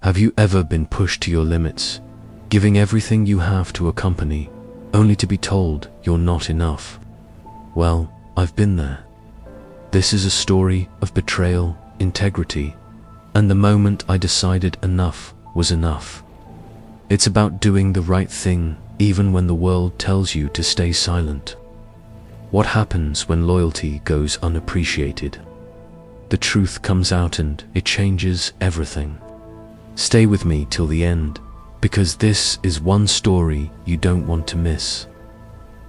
Have you ever been pushed to your limits, giving everything you have to a company, only to be told you're not enough? Well, I've been there. This is a story of betrayal, integrity, and the moment I decided enough was enough. It's about doing the right thing, even when the world tells you to stay silent. What happens when loyalty goes unappreciated? The truth comes out and it changes everything. Stay with me till the end, because this is one story you don't want to miss.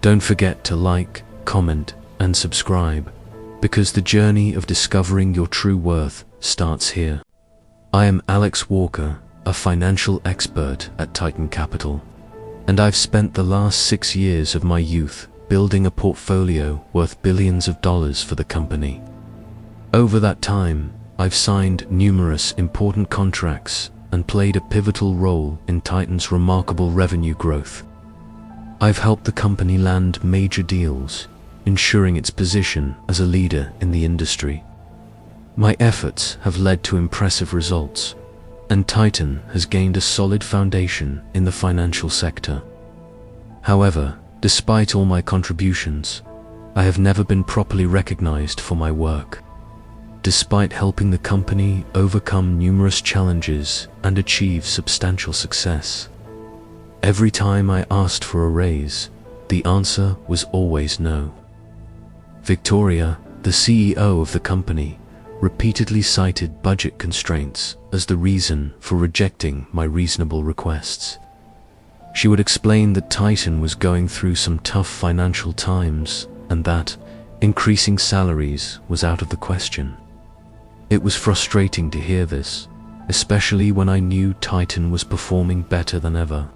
Don't forget to like, comment, and subscribe, because the journey of discovering your true worth starts here. I am Alex Walker, a financial expert at Titan Capital, and I've spent the last 6 years of my youth building a portfolio worth billions of dollars for the company. Over that time, I've signed numerous important contracts and played a pivotal role in Titan's remarkable revenue growth. I've helped the company land major deals, ensuring its position as a leader in the industry. My efforts have led to impressive results, and Titan has gained a solid foundation in the financial sector. However, despite all my contributions, I have never been properly recognized for my work. Despite helping the company overcome numerous challenges and achieve substantial success, every time I asked for a raise, the answer was always no. Victoria, the CEO of the company, repeatedly cited budget constraints as the reason for rejecting my reasonable requests. She would explain that Titan was going through some tough financial times and that increasing salaries was out of the question. It was frustrating to hear this, especially when I knew Titan was performing better than ever.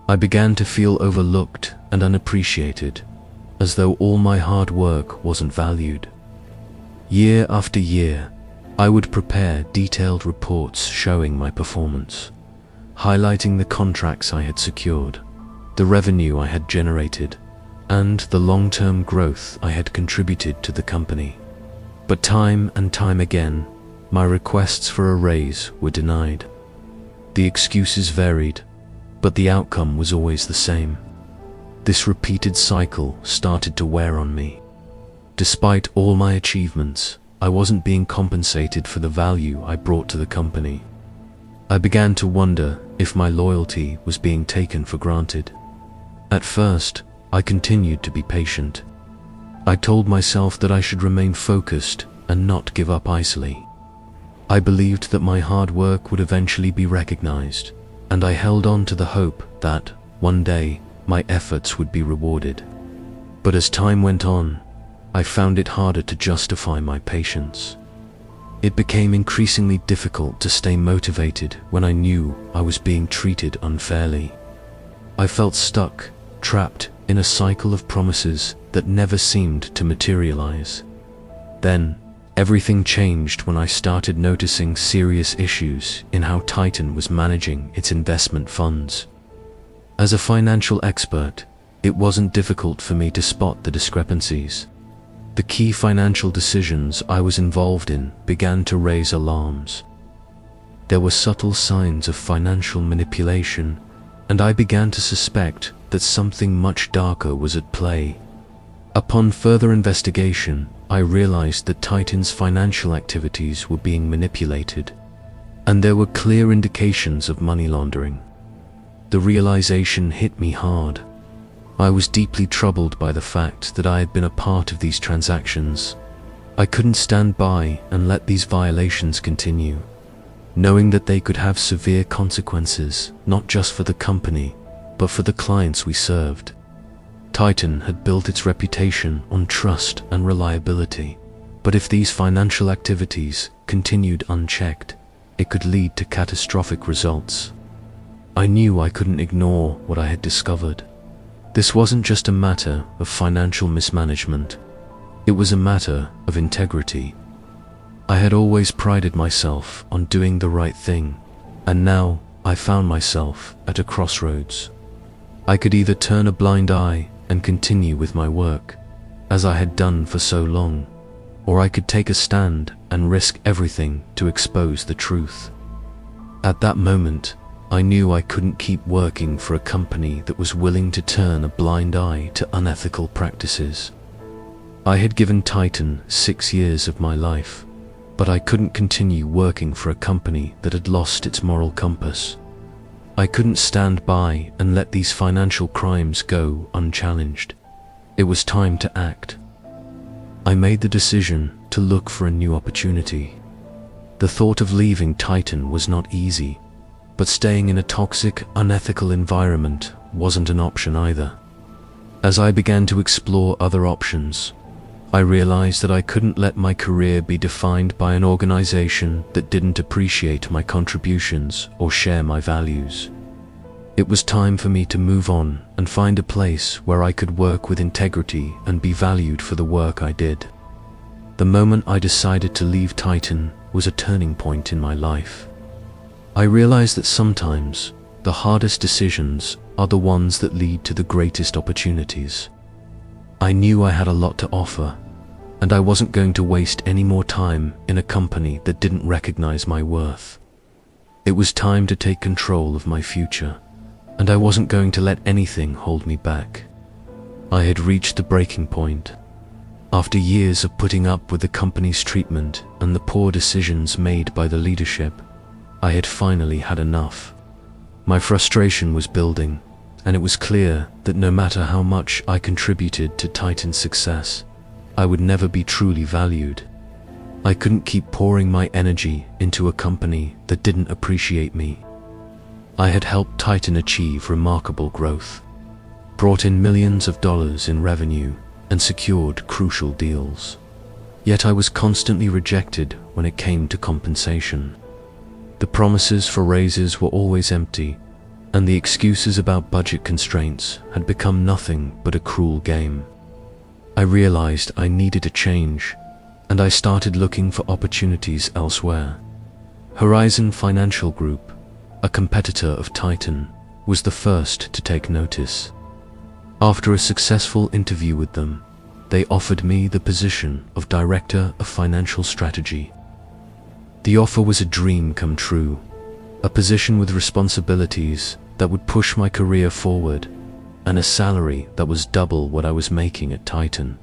I began to feel overlooked and unappreciated, as though all my hard work wasn't valued. Year after year, I would prepare detailed reports showing my performance, highlighting the contracts I had secured, the revenue I had generated, and the long-term growth I had contributed to the company. But time and time again, my requests for a raise were denied. The excuses varied, but the outcome was always the same. This repeated cycle started to wear on me. Despite all my achievements, I wasn't being compensated for the value I brought to the company. I began to wonder if my loyalty was being taken for granted. At first, I continued to be patient. I told myself that I should remain focused and not give up easily. I believed that my hard work would eventually be recognized, and I held on to the hope that, one day, my efforts would be rewarded. But as time went on, I found it harder to justify my patience. It became increasingly difficult to stay motivated when I knew I was being treated unfairly. I felt stuck, trapped in a cycle of promises that never seemed to materialize. Then, everything changed when I started noticing serious issues in how Titan was managing its investment funds. As a financial expert, it wasn't difficult for me to spot the discrepancies. The key financial decisions I was involved in began to raise alarms. There were subtle signs of financial manipulation, and I began to suspect that something much darker was at play. Upon further investigation, I realized that Titan's financial activities were being manipulated, and there were clear indications of money laundering. The realization hit me hard. I was deeply troubled by the fact that I had been a part of these transactions. I couldn't stand by and let these violations continue, knowing that they could have severe consequences, not just for the company, but for the clients we served. Titan had built its reputation on trust and reliability, but if these financial activities continued unchecked, it could lead to catastrophic results. I knew I couldn't ignore what I had discovered. This wasn't just a matter of financial mismanagement, it was a matter of integrity. I had always prided myself on doing the right thing, and now I found myself at a crossroads. I could either turn a blind eye and continue with my work, as I had done for so long, or I could take a stand and risk everything to expose the truth. At that moment, I knew I couldn't keep working for a company that was willing to turn a blind eye to unethical practices. I had given Titan 6 years of my life, but I couldn't continue working for a company that had lost its moral compass. I couldn't stand by and let these financial crimes go unchallenged. It was time to act. I made the decision to look for a new opportunity. The thought of leaving Titan was not easy, but staying in a toxic, unethical environment wasn't an option either. As I began to explore other options, I realized that I couldn't let my career be defined by an organization that didn't appreciate my contributions or share my values. It was time for me to move on and find a place where I could work with integrity and be valued for the work I did. The moment I decided to leave Titan was a turning point in my life. I realized that sometimes the hardest decisions are the ones that lead to the greatest opportunities. I knew I had a lot to offer, and I wasn't going to waste any more time in a company that didn't recognize my worth. It was time to take control of my future, and I wasn't going to let anything hold me back. I had reached the breaking point. After years of putting up with the company's treatment and the poor decisions made by the leadership, I had finally had enough. My frustration was building, and it was clear that no matter how much I contributed to Titan's success, I would never be truly valued. I couldn't keep pouring my energy into a company that didn't appreciate me. I had helped Titan achieve remarkable growth, brought in millions of dollars in revenue, and secured crucial deals. Yet I was constantly rejected when it came to compensation. The promises for raises were always empty, and the excuses about budget constraints had become nothing but a cruel game. I realized I needed a change, and I started looking for opportunities elsewhere. Horizon Financial Group, a competitor of Titan, was the first to take notice. After a successful interview with them, they offered me the position of Director of Financial Strategy. The offer was a dream come true, a position with responsibilities that would push my career forward, and a salary that was double what I was making at Titan.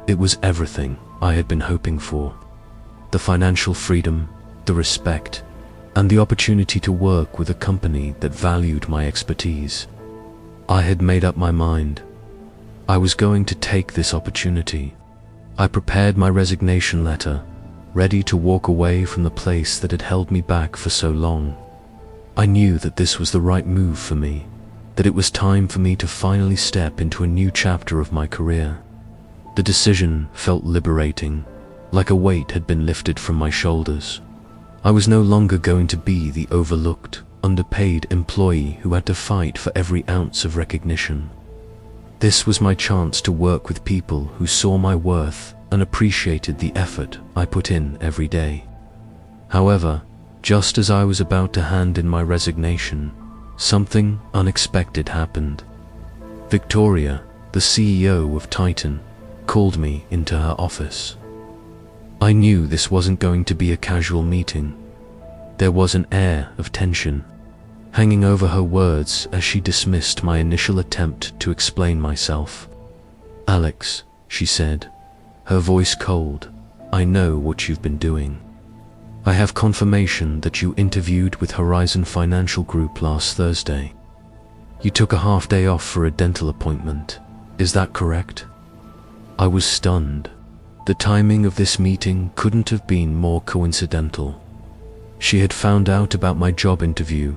It was everything I had been hoping for: the financial freedom, the respect, and the opportunity to work with a company that valued my expertise. I had made up my mind. I was going to take this opportunity. I prepared my resignation letter, ready to walk away from the place that had held me back for so long. I knew that this was the right move for me, that it was time for me to finally step into a new chapter of my career. The decision felt liberating, like a weight had been lifted from my shoulders. I was no longer going to be the overlooked, underpaid employee who had to fight for every ounce of recognition. This was my chance to work with people who saw my worth and appreciated the effort I put in every day. However, just as I was about to hand in my resignation, something unexpected happened. Victoria, the CEO of Titan, called me into her office. I knew this wasn't going to be a casual meeting. There was an air of tension hanging over her words as she dismissed my initial attempt to explain myself. "Alex," she said, her voice cold, "I know what you've been doing. I have confirmation that you interviewed with Horizon Financial Group last Thursday. You took a half day off for a dental appointment. Is that correct?" I was stunned. The timing of this meeting couldn't have been more coincidental. She had found out about my job interview,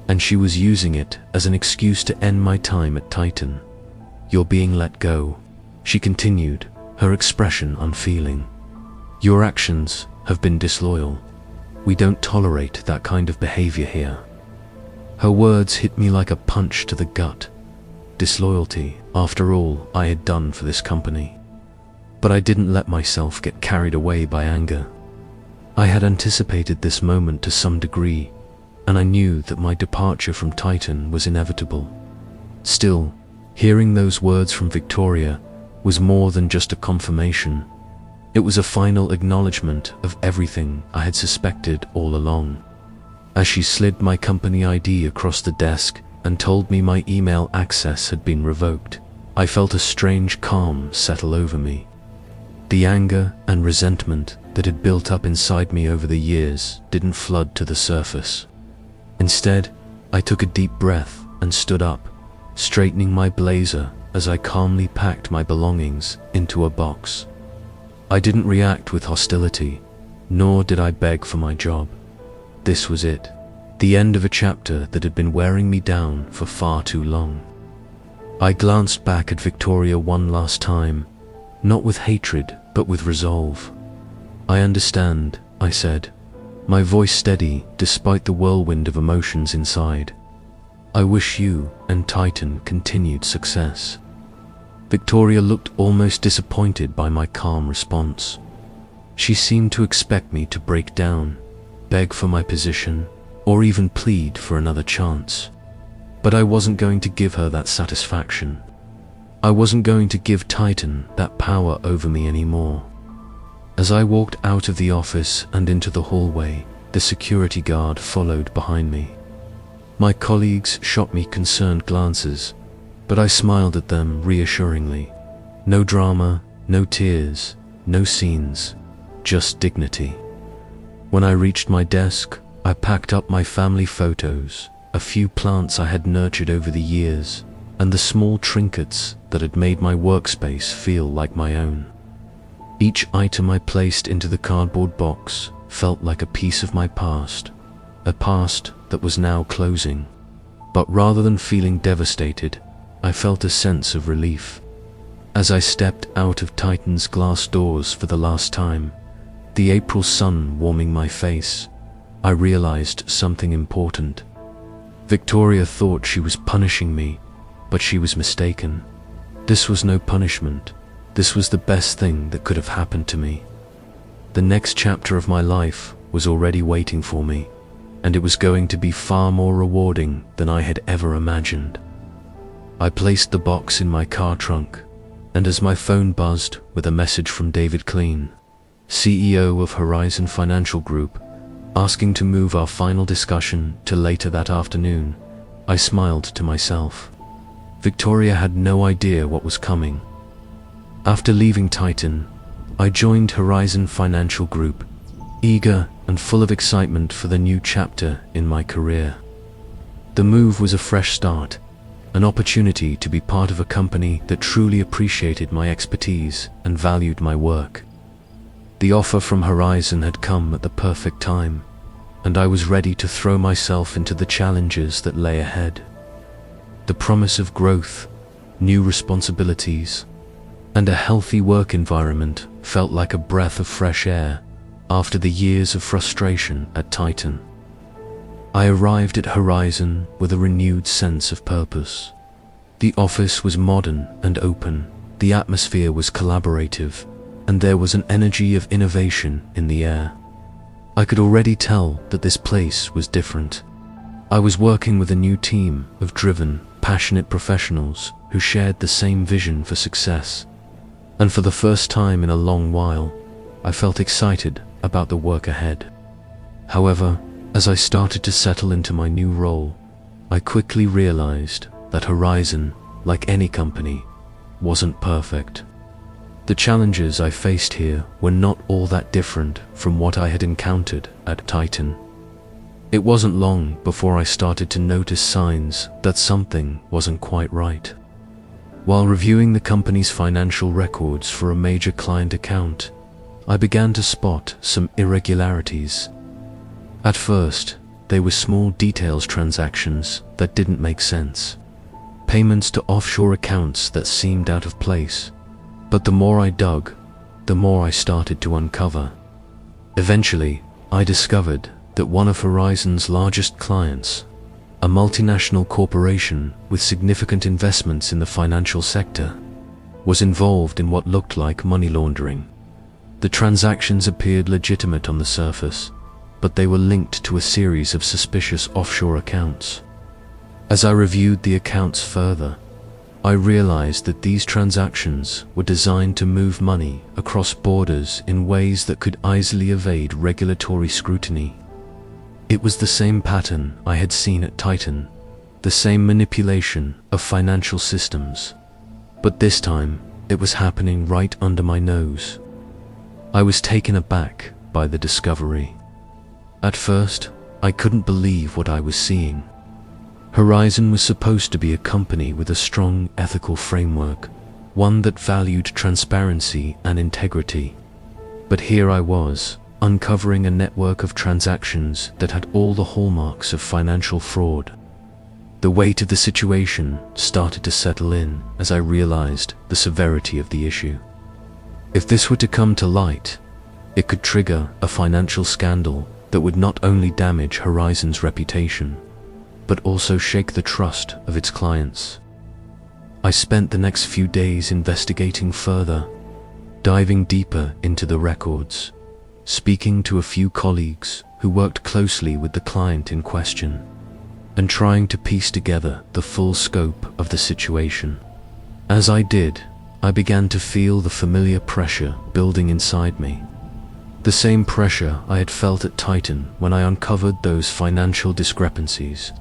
and she was using it as an excuse to end my time at Titan. "You're being let go," she continued, her expression unfeeling. "Your actions have been disloyal. We don't tolerate that kind of behavior here." Her words hit me like a punch to the gut. Disloyalty, after all I had done for this company. But I didn't let myself get carried away by anger. I had anticipated this moment to some degree, and I knew that my departure from Titan was inevitable. Still, hearing those words from Victoria was more than just a confirmation. It was a final acknowledgement of everything I had suspected all along. as she slid my company ID across the desk and told me my email access had been revoked, I felt a strange calm settle over me. The anger and resentment that had built up inside me over the years didn't flood to the surface. Instead, I took a deep breath and stood up, straightening my blazer as I calmly packed my belongings into a box. I didn't react with hostility, nor did I beg for my job. This was it, the end of a chapter that had been wearing me down for far too long. I glanced back at Victoria one last time, not with hatred, but with resolve. "I understand," I said, my voice steady despite the whirlwind of emotions inside. "I wish you and Titan continued success." Victoria looked almost disappointed by my calm response. She seemed to expect me to break down, beg for my position, or even plead for another chance. But I wasn't going to give her that satisfaction. I wasn't going to give Titan that power over me anymore. As I walked out of the office and into the hallway, the security guard followed behind me. My colleagues shot me concerned glances, but I smiled at them reassuringly. No drama, no tears, no scenes, just dignity. When I reached my desk, I packed up my family photos, a few plants I had nurtured over the years, and the small trinkets that had made my workspace feel like my own. Each item I placed into the cardboard box felt like a piece of my past, a past that was now closing. But rather than feeling devastated, I felt a sense of relief. As I stepped out of Titan's glass doors for the last time, the April sun warming my face, I realized something important. Victoria thought she was punishing me, but she was mistaken. This was no punishment. This was the best thing that could have happened to me. The next chapter of my life was already waiting for me, and it was going to be far more rewarding than I had ever imagined. I placed the box in my car trunk, and as my phone buzzed with a message from David Kleen, CEO of Horizon Financial Group, asking to move our final discussion to later that afternoon, I smiled to myself. Victoria had no idea what was coming. After leaving Titan, I joined Horizon Financial Group, eager and full of excitement for the new chapter in my career. The move was a fresh start, an opportunity to be part of a company that truly appreciated my expertise and valued my work. The offer from Horizon had come at the perfect time, and I was ready to throw myself into the challenges that lay ahead. The promise of growth, new responsibilities, and a healthy work environment felt like a breath of fresh air after the years of frustration at Titan. I arrived at Horizon with a renewed sense of purpose. The office was modern and open, the atmosphere was collaborative, and there was an energy of innovation in the air. I could already tell that this place was different. I was working with a new team of driven, passionate professionals who shared the same vision for success. And for the first time in a long while, I felt excited about the work ahead. However, as I started to settle into my new role, I quickly realized that Horizon, like any company, wasn't perfect. The challenges I faced here were not all that different from what I had encountered at Titan. It wasn't long before I started to notice signs that something wasn't quite right. While reviewing the company's financial records for a major client account, I began to spot some irregularities. At first, they were small details transactions that didn't make sense, payments to offshore accounts that seemed out of place. But the more I dug, the more I started to uncover. Eventually, I discovered that one of Horizon's largest clients, a multinational corporation with significant investments in the financial sector, was involved in what looked like money laundering. The transactions appeared legitimate on the surface, but they were linked to a series of suspicious offshore accounts. As I reviewed the accounts further, I realized that these transactions were designed to move money across borders in ways that could easily evade regulatory scrutiny. It was the same pattern I had seen at Titan, the same manipulation of financial systems. But this time, it was happening right under my nose. I was taken aback by the discovery. At first, I couldn't believe what I was seeing. Horizon was supposed to be a company with a strong ethical framework, one that valued transparency and integrity. But here I was, uncovering a network of transactions that had all the hallmarks of financial fraud. The weight of the situation started to settle in as I realized the severity of the issue. If this were to come to light, it could trigger a financial scandal that would not only damage Horizon's reputation, but also shake the trust of its clients. I spent the next few days investigating further, diving deeper into the records, speaking to a few colleagues who worked closely with the client in question, and trying to piece together the full scope of the situation. As I did, I began to feel the familiar pressure building inside me. The same pressure I had felt at Titan when I uncovered those financial discrepancies.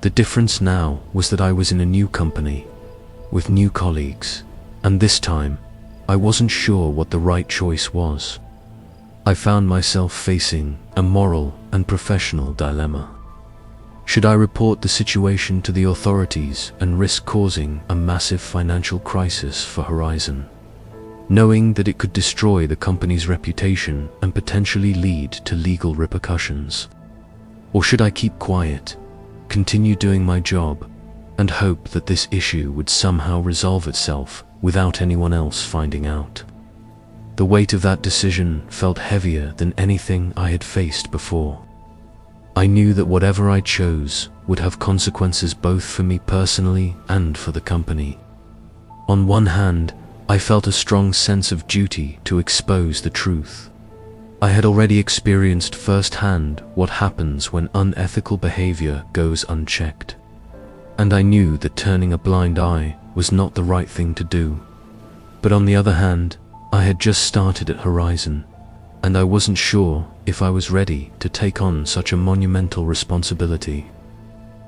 The difference now was that I was in a new company, with new colleagues, and this time, I wasn't sure what the right choice was. I found myself facing a moral and professional dilemma. Should I report the situation to the authorities and risk causing a massive financial crisis for Horizon, knowing that it could destroy the company's reputation and potentially lead to legal repercussions? Or should I keep quiet, continue doing my job, and hope that this issue would somehow resolve itself without anyone else finding out? The weight of that decision felt heavier than anything I had faced before. I knew that whatever I chose would have consequences both for me personally and for the company. On one hand, I felt a strong sense of duty to expose the truth. I had already experienced firsthand what happens when unethical behavior goes unchecked, and I knew that turning a blind eye was not the right thing to do. But on the other hand, I had just started at Horizon, and I wasn't sure if I was ready to take on such a monumental responsibility.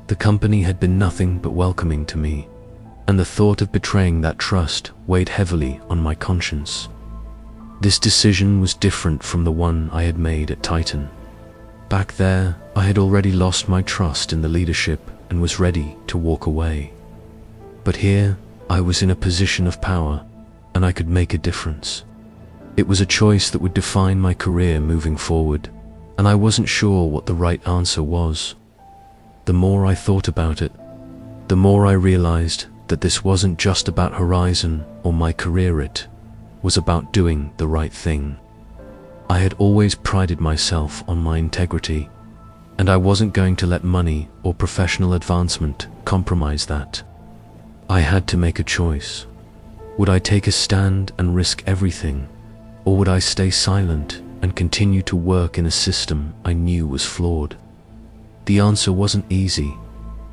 The company had been nothing but welcoming to me, and the thought of betraying that trust weighed heavily on my conscience. This decision was different from the one I had made at Titan. Back there, I had already lost my trust in the leadership and was ready to walk away. But here, I was in a position of power, and I could make a difference. It was a choice that would define my career moving forward, and I wasn't sure what the right answer was. The more I thought about it, the more I realized that this wasn't just about Horizon or my career, it was about doing the right thing. I had always prided myself on my integrity, and I wasn't going to let money or professional advancement compromise that. I had to make a choice. Would I take a stand and risk everything, or would I stay silent and continue to work in a system I knew was flawed? The answer wasn't easy,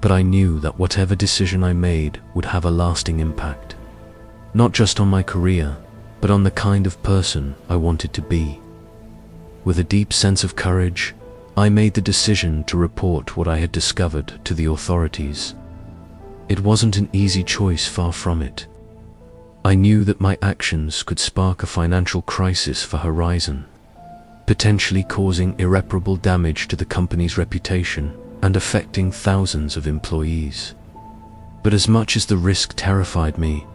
but I knew that whatever decision I made would have a lasting impact, not just on my career, but on the kind of person I wanted to be. With a deep sense of courage, I made the decision to report what I had discovered to the authorities. It wasn't an easy choice, far from it. I knew that my actions could spark a financial crisis for Horizon, potentially causing irreparable damage to the company's reputation and affecting thousands of employees. But as much as the risk terrified me,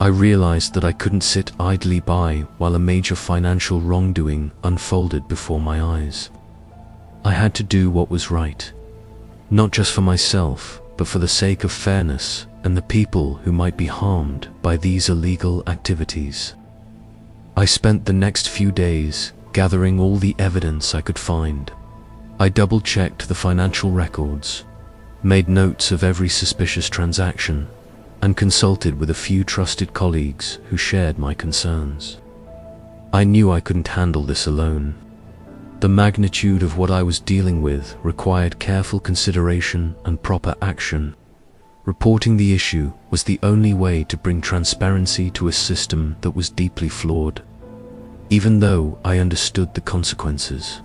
I realized that I couldn't sit idly by while a major financial wrongdoing unfolded before my eyes. I had to do what was right, not just for myself, but for the sake of fairness and the people who might be harmed by these illegal activities. I spent the next few days gathering all the evidence I could find. I double-checked the financial records, made notes of every suspicious transaction, and consulted with a few trusted colleagues who shared my concerns. I knew I couldn't handle this alone. The magnitude of what I was dealing with required careful consideration and proper action. Reporting the issue was the only way to bring transparency to a system that was deeply flawed, even though I understood the consequences.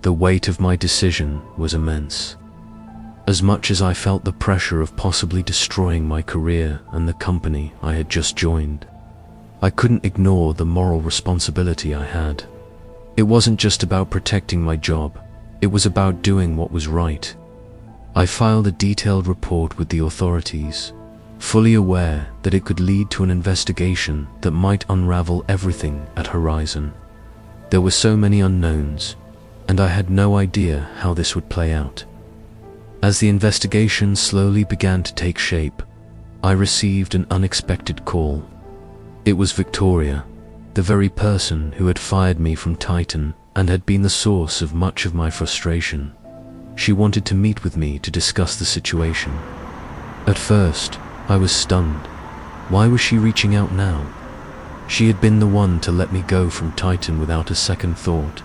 The weight of my decision was immense. As much as I felt the pressure of possibly destroying my career and the company I had just joined, I couldn't ignore the moral responsibility I had. It wasn't just about protecting my job, it was about doing what was right. I filed a detailed report with the authorities, fully aware that it could lead to an investigation that might unravel everything at Horizon. There were so many unknowns, and I had no idea how this would play out. As the investigation slowly began to take shape, I received an unexpected call. It was Victoria, the very person who had fired me from Titan and had been the source of much of my frustration. She wanted to meet with me to discuss the situation. At first, I was stunned. Why was she reaching out now? She had been the one to let me go from Titan without a second thought,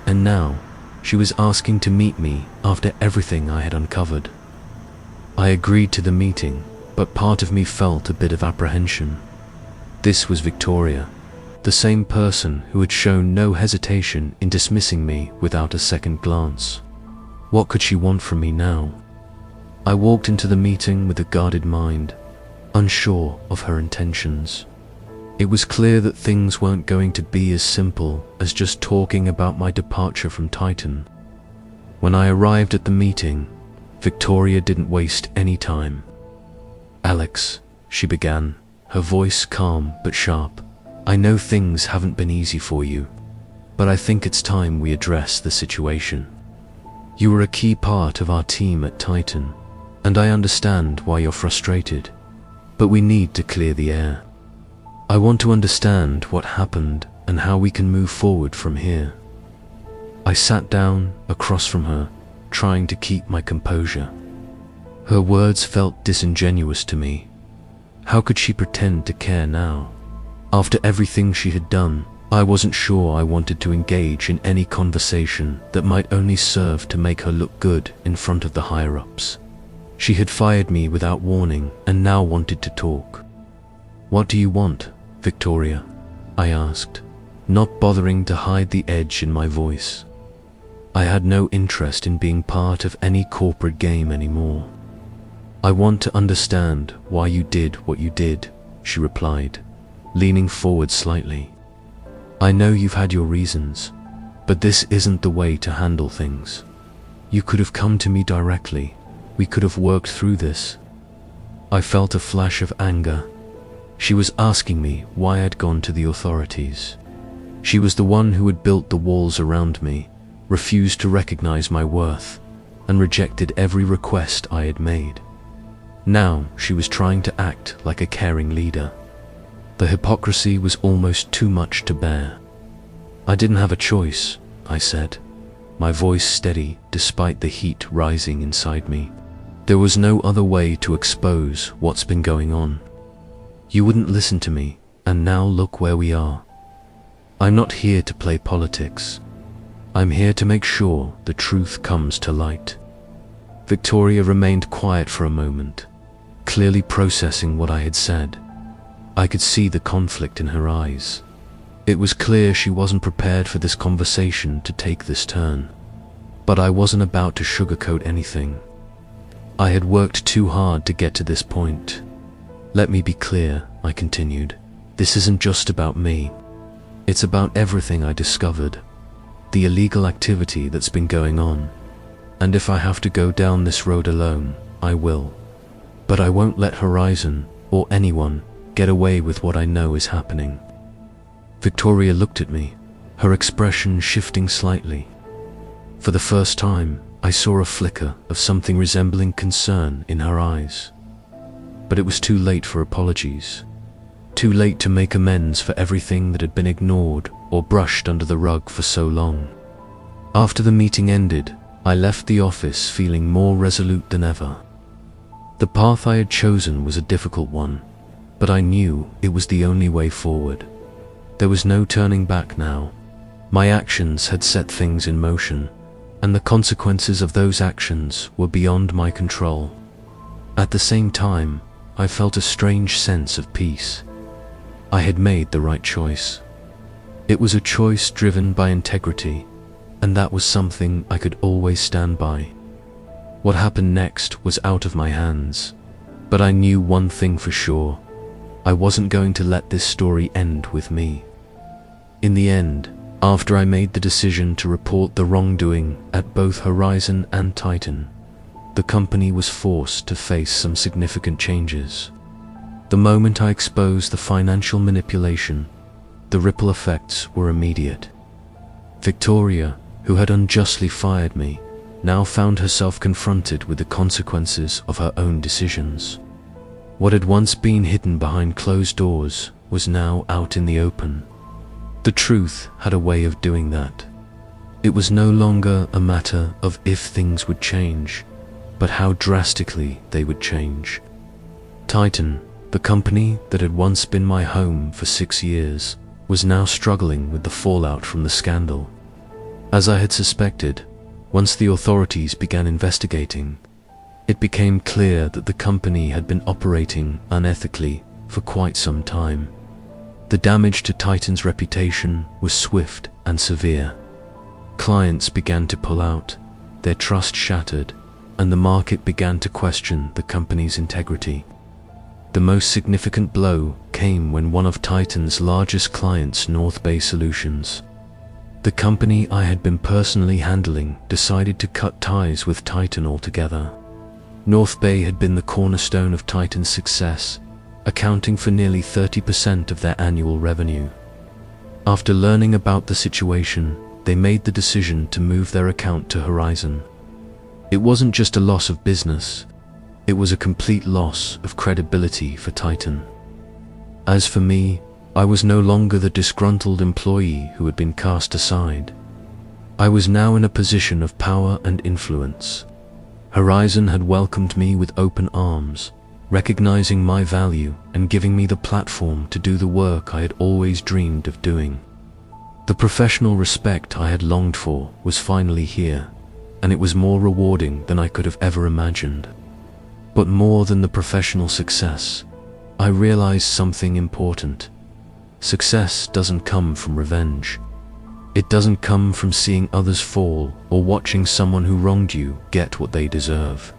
and now she was asking to meet me after everything I had uncovered. I agreed to the meeting, but part of me felt a bit of apprehension. This was Victoria, the same person who had shown no hesitation in dismissing me without a second glance. What could she want from me now? I walked into the meeting with a guarded mind, unsure of her intentions. It was clear that things weren't going to be as simple as just talking about my departure from Titan. When I arrived at the meeting, Victoria didn't waste any time. "Alex," she began, her voice calm but sharp, "I know things haven't been easy for you, but I think it's time we address the situation. You were a key part of our team at Titan, and I understand why you're frustrated, but we need to clear the air. I want to understand what happened and how we can move forward from here." I sat down across from her, trying to keep my composure. Her words felt disingenuous to me. How could she pretend to care now? After everything she had done, I wasn't sure I wanted to engage in any conversation that might only serve to make her look good in front of the higher-ups. She had fired me without warning and now wanted to talk. "What do you want, Victoria?" I asked, not bothering to hide the edge in my voice. I had no interest in being part of any corporate game anymore. "I want to understand why you did what you did," she replied, leaning forward slightly. "I know you've had your reasons, but this isn't the way to handle things. You could have come to me directly. We could have worked through this." I felt a flash of anger. She was asking me why I'd gone to the authorities. She was the one who had built the walls around me, refused to recognize my worth, and rejected every request I had made. Now she was trying to act like a caring leader. The hypocrisy was almost too much to bear. "I didn't have a choice," I said, my voice steady despite the heat rising inside me. "There was no other way to expose what's been going on. You wouldn't listen to me, and now look where we are. I'm not here to play politics. I'm here to make sure the truth comes to light." Victoria remained quiet for a moment, clearly processing what I had said. I could see the conflict in her eyes. It was clear she wasn't prepared for this conversation to take this turn. But I wasn't about to sugarcoat anything. I had worked too hard to get to this point. "Let me be clear," I continued. "This isn't just about me. It's about everything I discovered, the illegal activity that's been going on. And if I have to go down this road alone, I will. But I won't let Horizon, or anyone, get away with what I know is happening." Victoria looked at me, her expression shifting slightly. For the first time, I saw a flicker of something resembling concern in her eyes. But it was too late for apologies. Too late to make amends for everything that had been ignored or brushed under the rug for so long. After the meeting ended, I left the office feeling more resolute than ever. The path I had chosen was a difficult one, but I knew it was the only way forward. There was no turning back now. My actions had set things in motion, and the consequences of those actions were beyond my control. At the same time, I felt a strange sense of peace. I had made the right choice. It was a choice driven by integrity, and that was something I could always stand by. What happened next was out of my hands, but I knew one thing for sure. I wasn't going to let this story end with me. In the end, after I made the decision to report the wrongdoing at both Horizon and Titan, the company was forced to face some significant changes. The moment I exposed the financial manipulation, the ripple effects were immediate. Victoria, who had unjustly fired me, now found herself confronted with the consequences of her own decisions. What had once been hidden behind closed doors was now out in the open. The truth had a way of doing that. It was no longer a matter of if things would change, but how drastically they would change. Titan, the company that had once been my home for 6 years, was now struggling with the fallout from the scandal. As I had suspected, once the authorities began investigating, it became clear that the company had been operating unethically for quite some time. The damage to Titan's reputation was swift and severe. Clients began to pull out, their trust shattered, and the market began to question the company's integrity. The most significant blow came when one of Titan's largest clients, North Bay Solutions, the company I had been personally handling, decided to cut ties with Titan altogether. North Bay had been the cornerstone of Titan's success, accounting for nearly 30% of their annual revenue. After learning about the situation, they made the decision to move their account to Horizon. It wasn't just a loss of business, it was a complete loss of credibility for Titan. As for me, I was no longer the disgruntled employee who had been cast aside. I was now in a position of power and influence. Horizon had welcomed me with open arms, recognizing my value and giving me the platform to do the work I had always dreamed of doing. The professional respect I had longed for was finally here, and it was more rewarding than I could have ever imagined. But more than the professional success, I realized something important. Success doesn't come from revenge. It doesn't come from seeing others fall or watching someone who wronged you get what they deserve.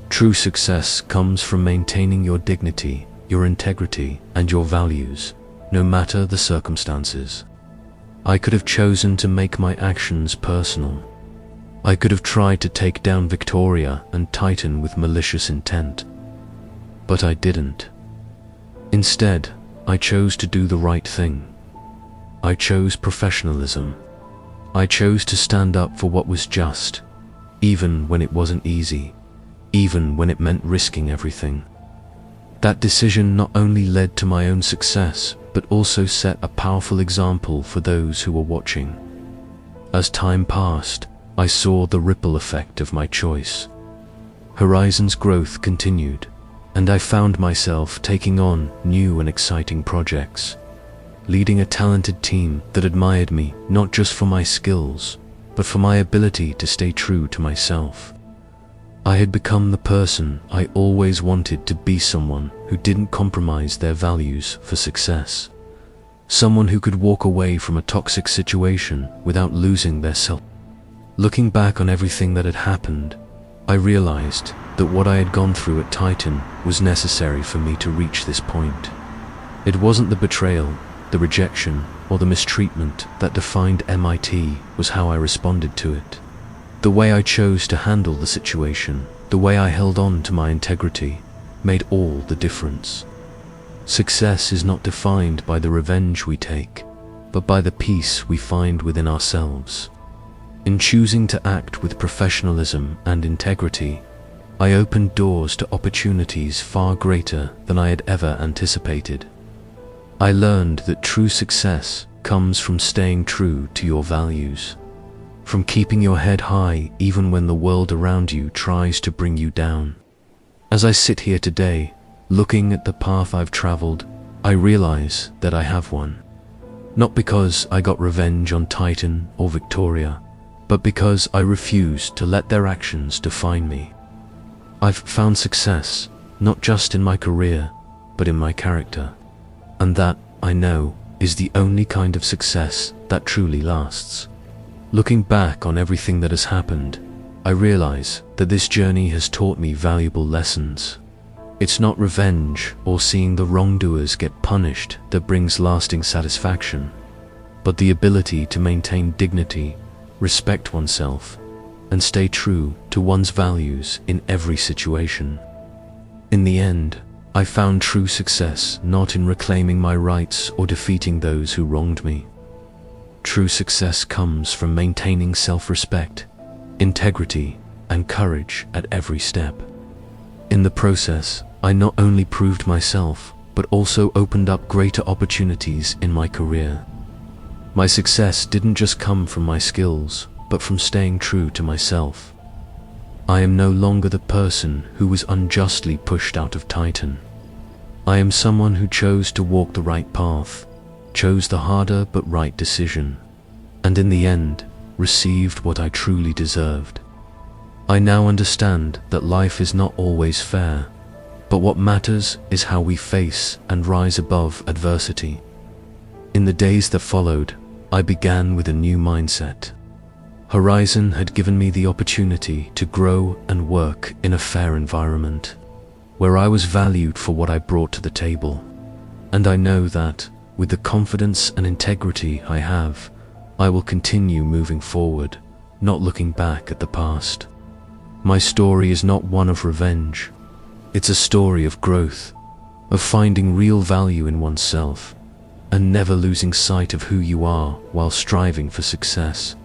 True success comes from maintaining your dignity, your integrity, and your values, no matter the circumstances. I could have chosen to make my actions personal. I could have tried to take down Victoria and Titan with malicious intent. But I didn't. Instead, I chose to do the right thing. I chose professionalism. I chose to stand up for what was just, even when it wasn't easy, even when it meant risking everything. That decision not only led to my own success, but also set a powerful example for those who were watching. As time passed, I saw the ripple effect of my choice. Horizon's growth continued, and I found myself taking on new and exciting projects, leading a talented team that admired me not just for my skills, but for my ability to stay true to myself. I had become the person I always wanted to be, someone who didn't compromise their values for success, someone who could walk away from a toxic situation without losing their self. Looking back on everything that had happened, I realized that what I had gone through at Titan was necessary for me to reach this point. It wasn't the betrayal, the rejection, or the mistreatment that defined MIT, it was how I responded to it. The way I chose to handle the situation, the way I held on to my integrity, made all the difference. Success is not defined by the revenge we take, but by the peace we find within ourselves. In choosing to act with professionalism and integrity, I opened doors to opportunities far greater than I had ever anticipated. I learned that true success comes from staying true to your values, from keeping your head high even when the world around you tries to bring you down. As I sit here today, looking at the path I've traveled, I realize that I have one. Not because I got revenge on Titan or Victoria, but because I refused to let their actions define me. I've found success, not just in my career, but in my character. And that, I know, is the only kind of success that truly lasts. Looking back on everything that has happened, I realize that this journey has taught me valuable lessons. It's not revenge or seeing the wrongdoers get punished that brings lasting satisfaction, but the ability to maintain dignity, respect oneself, and stay true to one's values in every situation. In the end, I found true success not in reclaiming my rights or defeating those who wronged me. True success comes from maintaining self-respect, integrity, and courage at every step. In the process, I not only proved myself, but also opened up greater opportunities in my career. My success didn't just come from my skills, but from staying true to myself. I am no longer the person who was unjustly pushed out of Titan. I am someone who chose to walk the right path, chose the harder but right decision, and in the end, received what I truly deserved. I now understand that life is not always fair, but what matters is how we face and rise above adversity. In the days that followed, I began with a new mindset. Horizon had given me the opportunity to grow and work in a fair environment, where I was valued for what I brought to the table. And I know that, with the confidence and integrity I have, I will continue moving forward, not looking back at the past. My story is not one of revenge. It's a story of growth, of finding real value in oneself, and never losing sight of who you are while striving for success.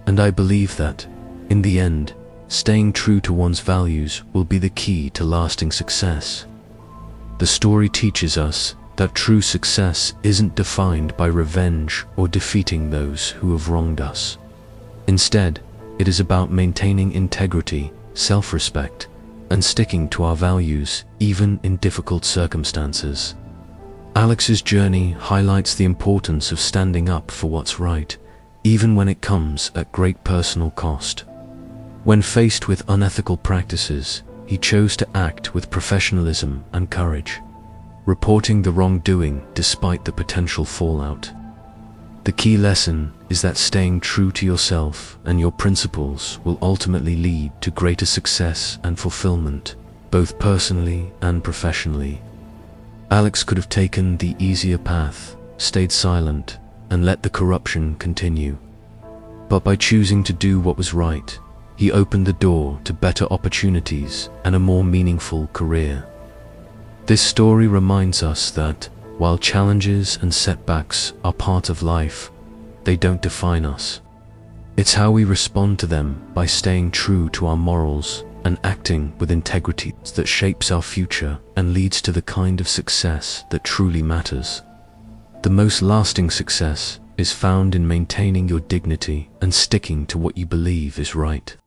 And I believe that, in the end, staying true to one's values will be the key to lasting success. The story teaches us that true success isn't defined by revenge or defeating those who have wronged us. Instead, it is about maintaining integrity, self-respect, and sticking to our values even in difficult circumstances. Alex's journey highlights the importance of standing up for what's right, even when it comes at great personal cost. When faced with unethical practices, he chose to act with professionalism and courage, reporting the wrongdoing despite the potential fallout. The key lesson is that staying true to yourself and your principles will ultimately lead to greater success and fulfillment, both personally and professionally. Alex could have taken the easier path, stayed silent, and let the corruption continue. But by choosing to do what was right, he opened the door to better opportunities and a more meaningful career. This story reminds us that, while challenges and setbacks are part of life, they don't define us. It's how we respond to them by staying true to our morals and acting with integrity that shapes our future and leads to the kind of success that truly matters. The most lasting success is found in maintaining your dignity and sticking to what you believe is right.